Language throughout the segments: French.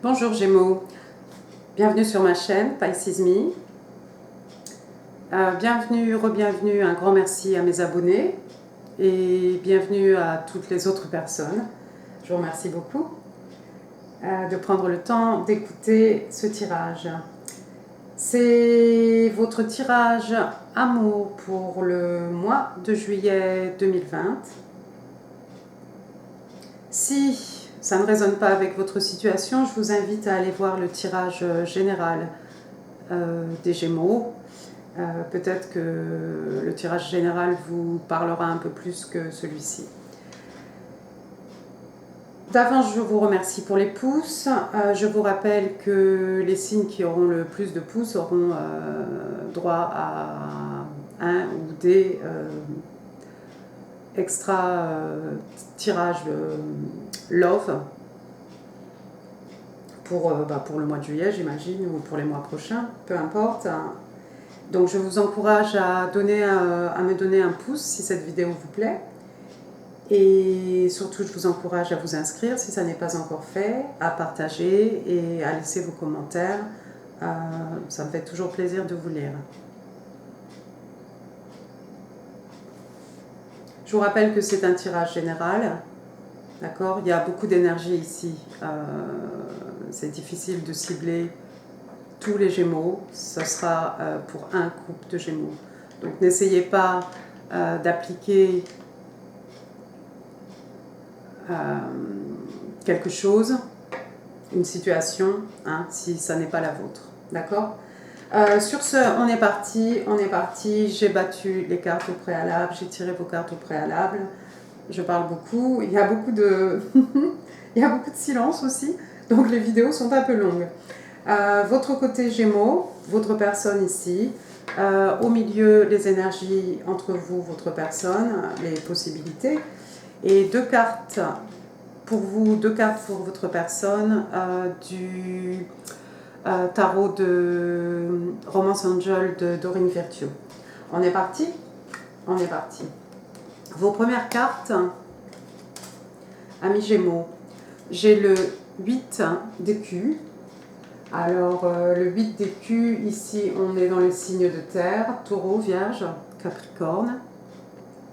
Bonjour Gémeaux, bienvenue sur ma chaîne Pisces Me. Bienvenue, re-bienvenue, un grand merci à mes abonnés et bienvenue à toutes les autres personnes. Je vous remercie beaucoup de prendre le temps d'écouter ce tirage. C'est votre tirage amour pour le mois de juillet 2020. Si ça ne résonne pas avec votre situation, je vous invite à aller voir le tirage général des Gémeaux. Peut-être que le tirage général vous parlera un peu plus que celui-ci. D'avance, je vous remercie pour les pouces. Je vous rappelle que les signes qui auront le plus de pouces auront droit à un ou des extra tirages love pour le mois de juillet, j'imagine, ou pour les mois prochains, peu importe. Donc je vous encourage à me donner un pouce si cette vidéo vous plaît. Et surtout, je vous encourage à vous inscrire si ça n'est pas encore fait, à partager et à laisser vos commentaires. Ça me fait toujours plaisir de vous lire. Je vous rappelle que c'est un tirage général. D'accord ? Il y a beaucoup d'énergie ici. C'est difficile de cibler tous les Gémeaux. Ce sera pour un couple de Gémeaux. Donc n'essayez pas d'appliquer quelque chose, une situation, si ça n'est pas la vôtre. D'accord ? Sur ce, on est parti. J'ai battu les cartes au préalable, j'ai tiré vos cartes au préalable. Je parle beaucoup, il y a beaucoup de, il y a beaucoup de silence aussi, donc les vidéos sont un peu longues. Votre côté Gémeaux, votre personne ici, au milieu les énergies entre vous, votre personne, les possibilités, et deux cartes pour vous, deux cartes pour votre personne, du tarot de Romance Angel de Doreen Virtue. On est parti ? On est parti. Vos premières cartes, amis Gémeaux, j'ai le 8 d'écus. Alors, le 8 d'écus, ici, on est dans les signes de terre, Taureau, Vierge, Capricorne,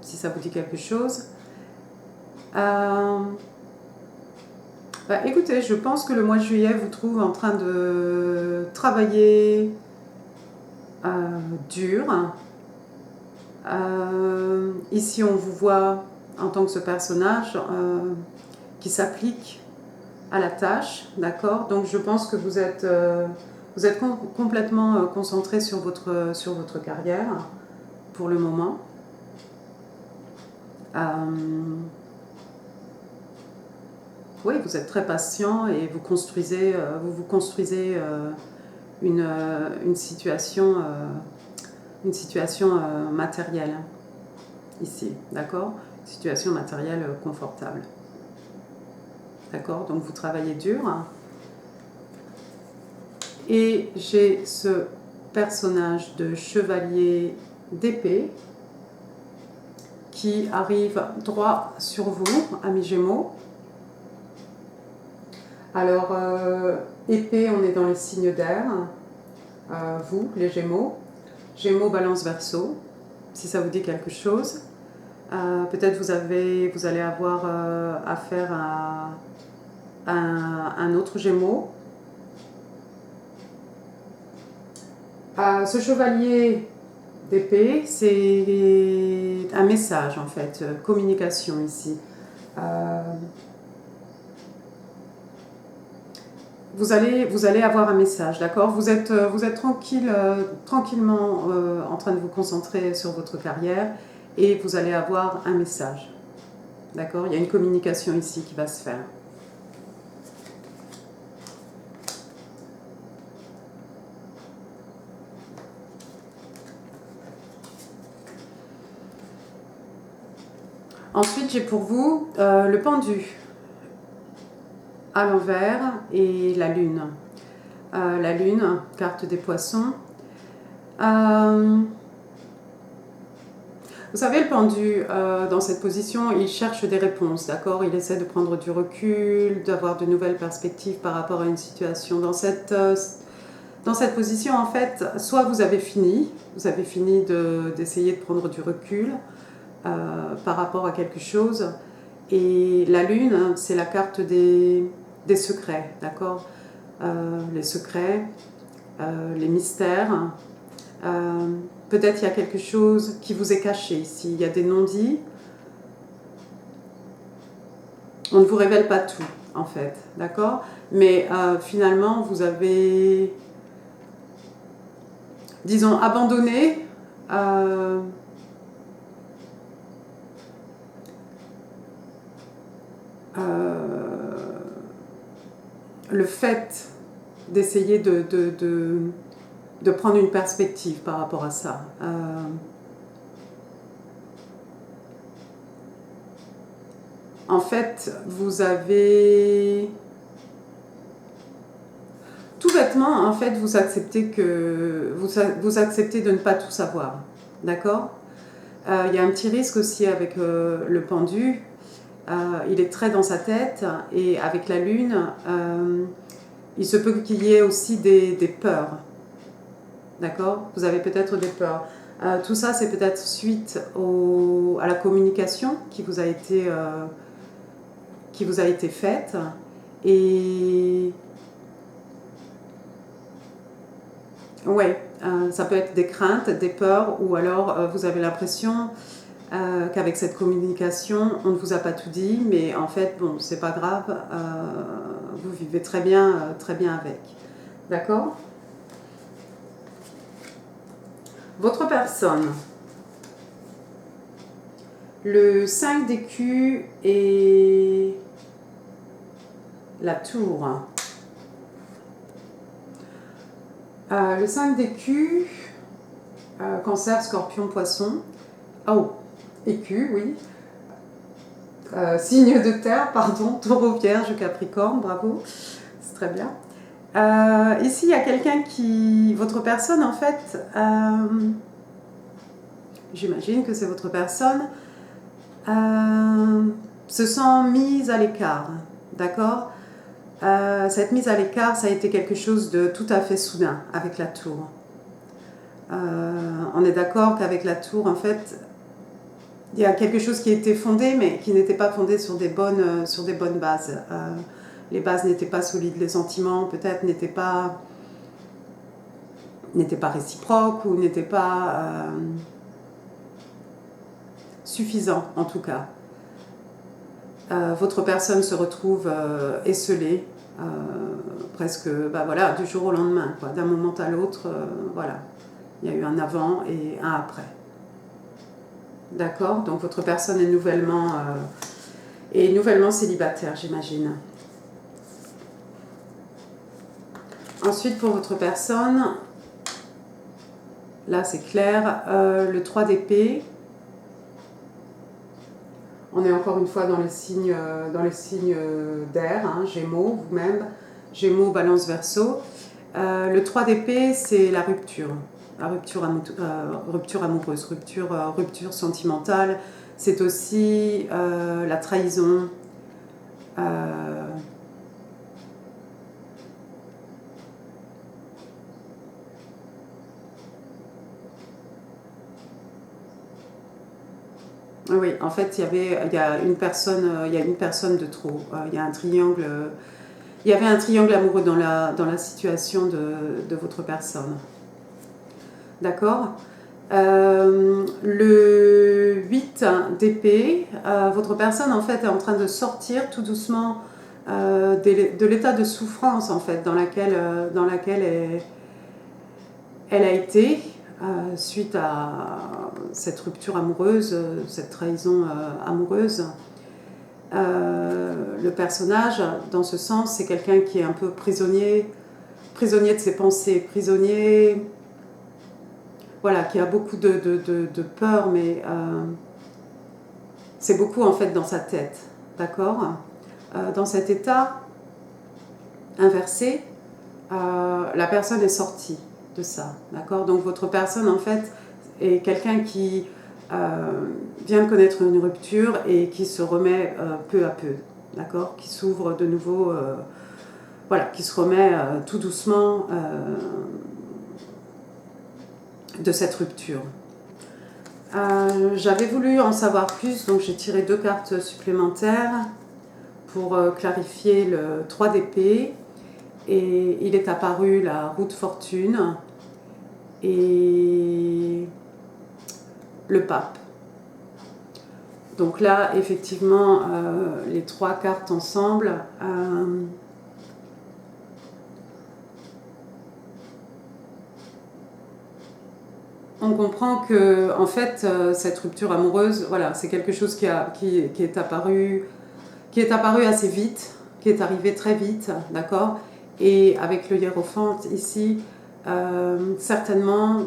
si ça vous dit quelque chose. Écoutez, je pense que le mois de juillet vous trouve en train de travailler dur. Ici, on vous voit en tant que ce personnage qui s'applique à la tâche, d'accord ? Donc, je pense que vous êtes complètement concentré sur votre carrière pour le moment. Oui, vous êtes très patient et vous vous construisez une situation matérielle ici, d'accord ? Une situation matérielle confortable. D'accord ? Donc vous travaillez dur. Et j'ai ce personnage de chevalier d'épée qui arrive droit sur vous, amis Gémeaux. Alors, épée, on est dans les signes d'air. Vous, les Gémeaux. Gémeaux, Balance, Verseau, si ça vous dit quelque chose. Peut-être vous allez avoir affaire à un autre Gémeaux. Ce chevalier d'épée, c'est un message en fait, communication ici. Vous allez avoir un message, d'accord ? Vous êtes tranquillement en train de vous concentrer sur votre carrière et vous allez avoir un message, d'accord ? Il y a une communication ici qui va se faire. Ensuite, j'ai pour vous le pendu à l'envers et la lune. La lune, carte des poissons. Vous Vous savez, le pendu, dans cette position, il cherche des réponses, d'accord? Il essaie de prendre du recul, d'avoir de nouvelles perspectives par rapport à une situation. Dans cette position, en fait, soit vous avez fini d'essayer de prendre du recul par rapport à quelque chose, et la lune, c'est la carte des secrets, d'accord? Les secrets, les mystères. Peut-être il y a quelque chose qui vous est caché ici, il y a des non-dits. On ne vous révèle pas tout, en fait, d'accord? Mais finalement, vous avez, disons, abandonné le fait d'essayer de prendre une perspective par rapport à ça. En fait, vous avez... Tout bêtement, en fait, vous acceptez vous acceptez de ne pas tout savoir. D'accord? Il y a un petit risque aussi avec le pendu. Il est très dans sa tête, et avec la lune, il se peut qu'il y ait aussi des peurs. D'accord? Vous avez peut-être des peurs. Tout ça, c'est peut-être suite à la communication qui vous a été faite. Et ouais, ça peut être des craintes, des peurs, ou alors vous avez l'impression qu'avec cette communication, on ne vous a pas tout dit, mais en fait, bon, c'est pas grave, vous vivez très bien avec. D'accord? Votre personne, le 5 d'écus et la tour. Le 5 d'écus, cancer, scorpion, poisson. Oh, écu, oui. Signe de terre, pardon, taureau, vierge, capricorne, bravo, c'est très bien. Ici, il y a quelqu'un votre personne, en fait, j'imagine que c'est votre personne, se sent mise à l'écart, d'accord? Cette mise à l'écart, ça a été quelque chose de tout à fait soudain avec la tour. On est d'accord qu'avec la tour, en fait, il y a quelque chose qui était fondé, mais qui n'était pas fondé sur des bonnes bases. Les bases n'étaient pas solides, les sentiments peut-être n'étaient pas réciproques, ou n'étaient pas suffisants en tout cas. Votre personne se retrouve esselée, presque voilà, du jour au lendemain, quoi, d'un moment à l'autre, voilà. Il y a eu un avant et un après. D'accord? Donc votre personne est nouvellement célibataire, j'imagine. Ensuite, pour votre personne, là c'est clair, le 3 d'épée. On est encore une fois dans les signes d'air, hein, Gémeaux, vous-même, Gémeaux, Balance, Verseau. Le 3 d'épée, c'est la rupture amoureuse, rupture sentimentale. C'est aussi la trahison. Oui, en fait, il y a une personne de trop. Il y a un triangle. Il y avait un triangle amoureux dans la situation de votre personne. D'accord? Le 8 d'épée, votre personne en fait est en train de sortir tout doucement de l'état de souffrance en fait dans laquelle elle a été suite à cette rupture amoureuse, cette trahison amoureuse. Le personnage, dans ce sens, c'est quelqu'un qui est un peu prisonnier de ses pensées, prisonnier, voilà, qui a beaucoup de peur, mais c'est beaucoup en fait dans sa tête, d'accord? Dans cet état inversé, la personne est sortie de ça, d'accord? Donc votre personne en fait est quelqu'un qui vient de connaître une rupture et qui se remet peu à peu, d'accord, qui s'ouvre de nouveau, voilà, qui se remet tout doucement de cette rupture. J'avais voulu en savoir plus, donc j'ai tiré 2 cartes supplémentaires pour clarifier le 3 d'épée, et il est apparu la roue de fortune et le pape. Donc là, effectivement, les 3 cartes ensemble, on comprend que, en fait, cette rupture amoureuse, voilà, c'est quelque chose qui est apparu assez vite, qui est arrivé très vite, d'accord. Et avec le hiérophante ici, certainement,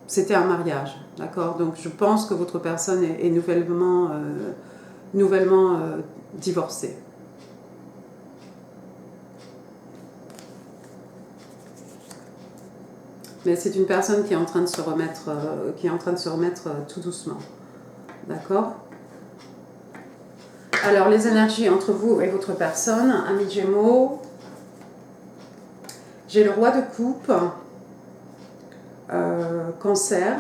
c'était un mariage, d'accord. Donc je pense que votre personne est nouvellement divorcée. Mais c'est une personne qui est en train de se remettre, tout doucement, d'accord. Alors les énergies entre vous et votre personne, amis Gémeaux, j'ai le roi de coupe, cancer,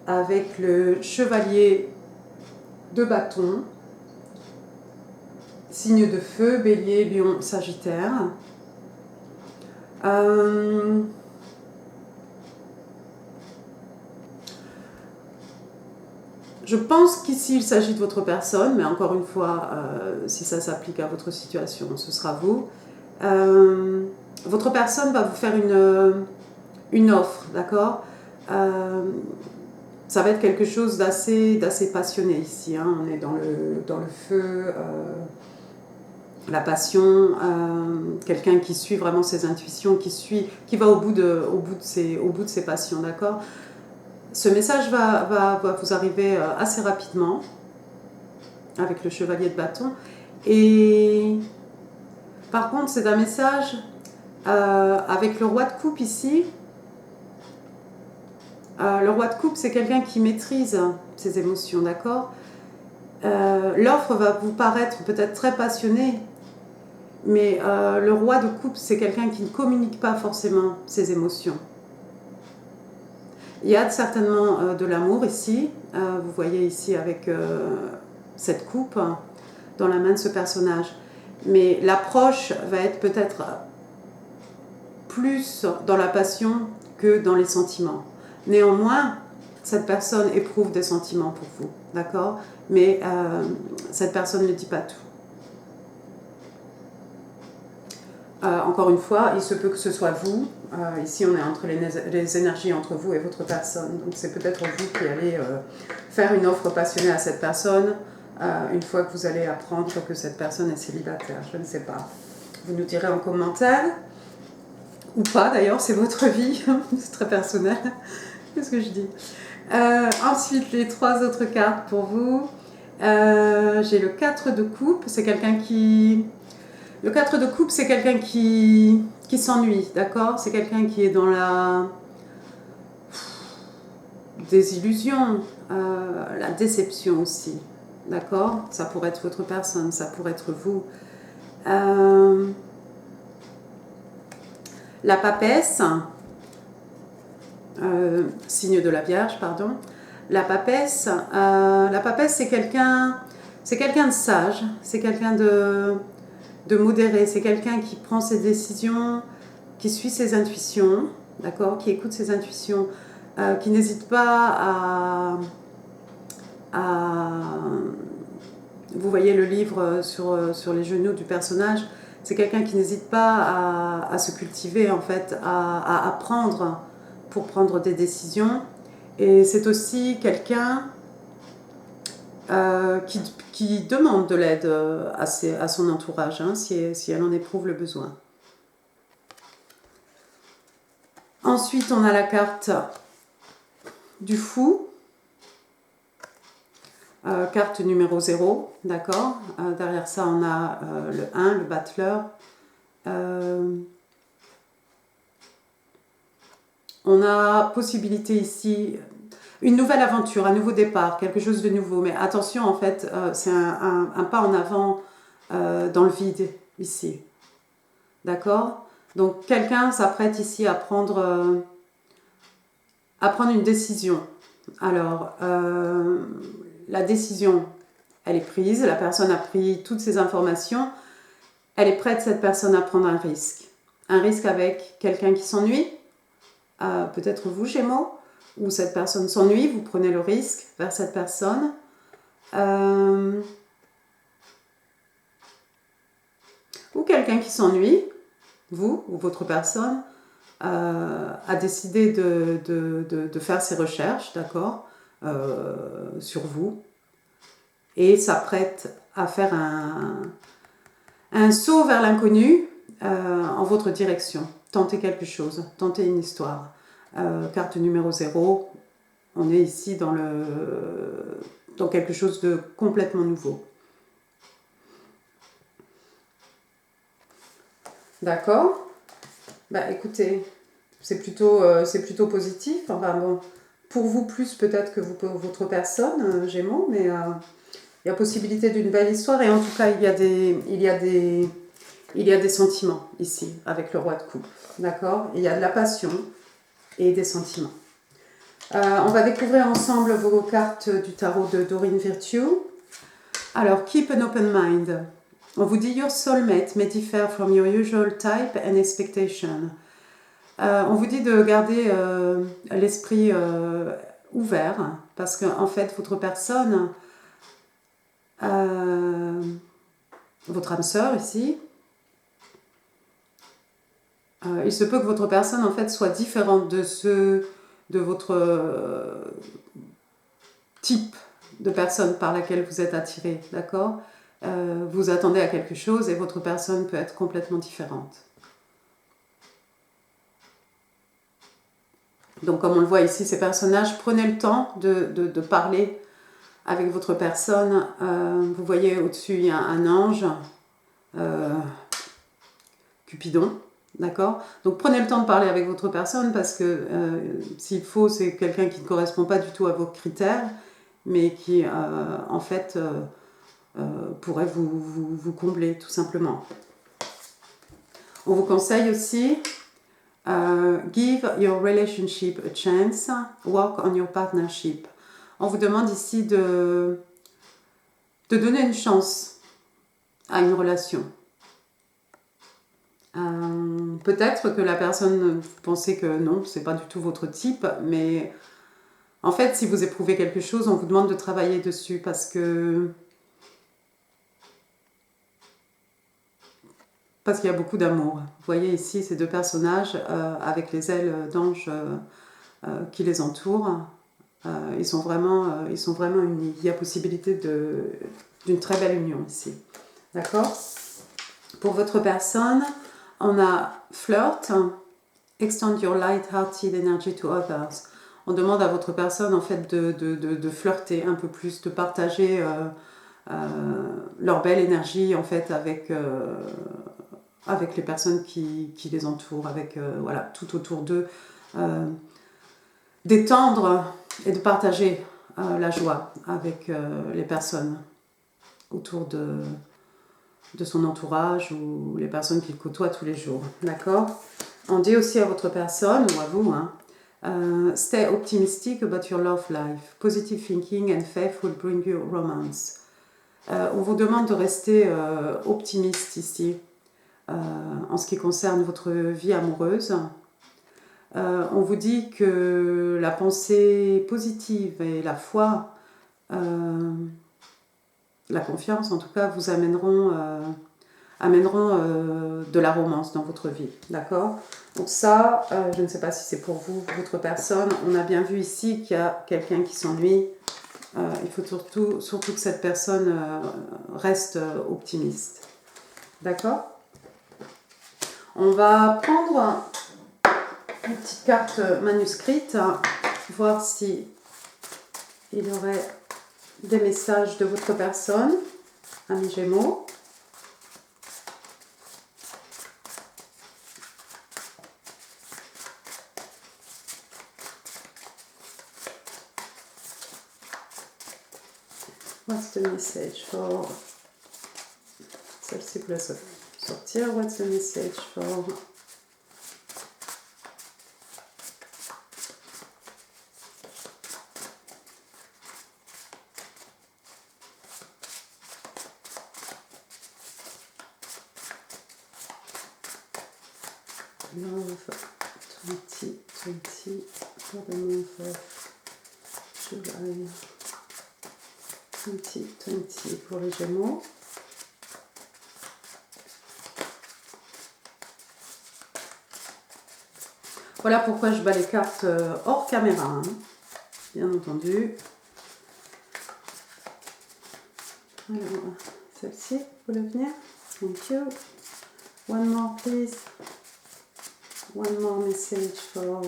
avec le chevalier de bâton, signe de feu, bélier, lion, sagittaire. Je pense qu'ici il s'agit de votre personne, mais encore une fois, si ça s'applique à votre situation, ce sera vous. Votre personne va vous faire une offre, d'accord. Ça va être quelque chose d'assez passionné ici, hein. On est dans le feu, la passion, quelqu'un qui suit vraiment ses intuitions, qui va au bout de ses passions, d'accord. Ce message va vous arriver assez rapidement avec le chevalier de bâton. Et par contre, c'est un message avec le roi de coupe ici. Le roi de coupe, c'est quelqu'un qui maîtrise ses émotions, d'accord. L'offre va vous paraître peut-être très passionnée, mais le roi de coupe, c'est quelqu'un qui ne communique pas forcément ses émotions. Il y a certainement de l'amour ici. Vous voyez ici avec cette coupe dans la main de ce personnage. Mais l'approche va être peut-être plus dans la passion que dans les sentiments. Néanmoins, cette personne éprouve des sentiments pour vous, d'accord. Mais cette personne ne dit pas tout. Encore une fois, il se peut que ce soit vous. Ici, on est entre les énergies entre vous et votre personne. Donc, c'est peut-être vous qui allez faire une offre passionnée à cette personne une fois que vous allez apprendre que cette personne est célibataire. Je ne sais pas. Vous nous direz en commentaire. Ou pas, d'ailleurs, c'est votre vie. C'est très personnel. Qu'est-ce que je dis? Ensuite, les 3 autres cartes pour vous. J'ai le 4 de coupe. C'est quelqu'un qui... Le 4 de coupe, c'est quelqu'un qui s'ennuie, d'accord. C'est quelqu'un qui est dans la désillusion, la déception aussi, d'accord. Ça pourrait être votre personne, ça pourrait être vous. La papesse, signe de la Vierge, pardon. La papesse, c'est quelqu'un de sage, c'est quelqu'un de modéré, c'est quelqu'un qui prend ses décisions, qui suit ses intuitions, d'accord, qui écoute ses intuitions, qui n'hésite pas à... Vous voyez le livre sur les genoux du personnage, c'est quelqu'un qui n'hésite pas à se cultiver, en fait, à apprendre pour prendre des décisions. Et c'est aussi quelqu'un qui demande de l'aide à son entourage, hein, si elle en éprouve le besoin. Ensuite, on a la carte du fou, carte numéro 0, d'accord. Derrière ça, on a le 1, le battleur. On a possibilité ici... une nouvelle aventure, un nouveau départ, quelque chose de nouveau. Mais attention, en fait, c'est un pas en avant dans le vide, ici. D'accord? Donc, quelqu'un s'apprête ici à prendre une décision. Alors, la décision, elle est prise, la personne a pris toutes ces informations, elle est prête, cette personne, à prendre un risque. Un risque avec quelqu'un qui s'ennuie, peut-être vous, Gémeaux, ou cette personne s'ennuie, vous prenez le risque vers cette personne. Ou quelqu'un qui s'ennuie, vous ou votre personne, a décidé de faire ses recherches, d'accord, sur vous, et s'apprête à faire un saut vers l'inconnu en votre direction. Tentez quelque chose, tentez une histoire. Carte numéro 0, on est ici dans quelque chose de complètement nouveau. D'accord? Bah écoutez, c'est plutôt positif. Enfin bon, pour vous plus peut-être que votre personne, Gémeaux, mais il y a possibilité d'une belle histoire et en tout cas il y a des sentiments ici avec le roi de coupe. D'accord? Il y a de la passion et des sentiments. On va découvrir ensemble vos cartes du tarot de Doreen Virtue. Alors, keep an open mind. On vous dit your soulmate may differ from your usual type and expectation. On vous dit de garder l'esprit ouvert parce qu'en fait, votre personne, votre âme sœur ici, il se peut que votre personne en fait soit différente de votre type de personne par laquelle vous êtes attiré, d'accord? Vous attendez à quelque chose et votre personne peut être complètement différente. Donc comme on le voit ici, ces personnages, prenez le temps de parler avec votre personne. Vous voyez au-dessus, il y a un ange, Cupidon, d'accord? Donc prenez le temps de parler avec votre personne parce que s'il faut, c'est quelqu'un qui ne correspond pas du tout à vos critères, mais qui en fait pourrait vous combler tout simplement. On vous conseille aussi give your relationship a chance, work on your partnership. On vous demande ici de donner une chance à une relation. Peut-être que la personne pensait que non, c'est pas du tout votre type, mais en fait, si vous éprouvez quelque chose, on vous demande de travailler dessus parce qu'il y a beaucoup d'amour. Vous voyez ici ces deux personnages avec les ailes d'ange qui les entourent. Ils sont vraiment unis. Il y a possibilité d'une très belle union ici. D'accord? Pour votre personne, on a flirt, extend your light-hearted energy to others. On demande à votre personne en fait de flirter un peu plus, de partager leur belle énergie en fait avec les personnes qui les entourent, avec voilà, tout autour d'eux, d'étendre et de partager la joie avec les personnes autour de son entourage ou les personnes qu'il côtoie tous les jours. D'accord? On dit aussi à votre personne, ou à vous, stay optimistic about your love life. Positive thinking and faith will bring you romance. On vous demande de rester optimiste ici en ce qui concerne votre vie amoureuse. On vous dit que la pensée positive et la foi, la confiance en tout cas, vous amèneront de la romance dans votre vie, d'accord? Donc ça, je ne sais pas si c'est pour vous, votre personne. On a bien vu ici qu'il y a quelqu'un qui s'ennuie. Il faut surtout que cette personne reste optimiste. D'accord? On va prendre une petite carte manuscrite, voir si il y aurait des messages de votre personne, ami Gémeaux. What's the message for... Celle-ci pour la sortir. What's the message for... Love 2020 for the month of July 2020 pour les Gémeaux. Voilà pourquoi je bats les cartes hors caméra, hein, bien entendu. Alors, celle-ci pour l'avenir. Thank you. One more, please. One more message for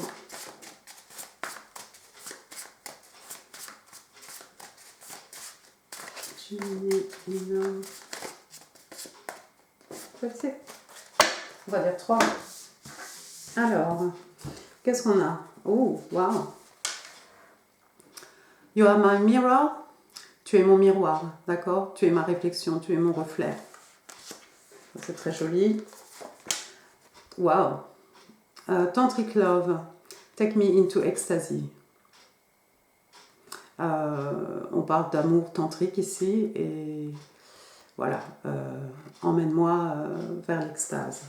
Gemini, Lino. Celle-ci. On va dire 3. Alors, qu'est-ce qu'on a? Oh, wow. You are my mirror. Tu es mon miroir, d'accord? Tu es ma réflexion, tu es mon reflet. C'est très joli. Wow. Tantric love. Take me into ecstasy. On parle d'amour tantrique ici et voilà. Emmène-moi vers l'extase.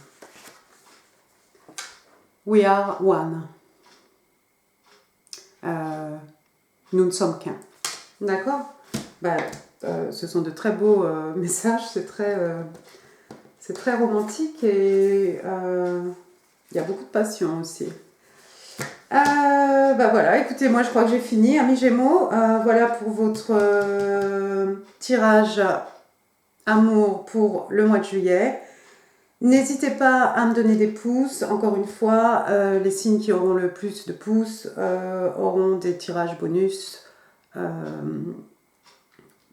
We are one. Nous ne sommes qu'un. D'accord? Ce sont de très beaux messages, c'est très romantique et il y a beaucoup de passion aussi. Voilà, écoutez, moi je crois que j'ai fini, amis Gémeaux. Voilà pour votre tirage amour pour le mois de juillet. N'hésitez pas à me donner des pouces. Encore une fois, les signes qui auront le plus de pouces auront des tirages bonus.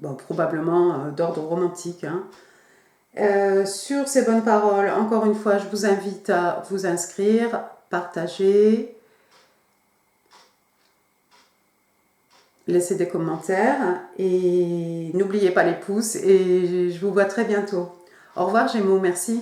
Probablement d'ordre romantique. Hein. Sur ces bonnes paroles, encore une fois, je vous invite à vous inscrire, partager, laisser des commentaires et n'oubliez pas les pouces et je vous vois très bientôt. Au revoir Gémeaux, merci.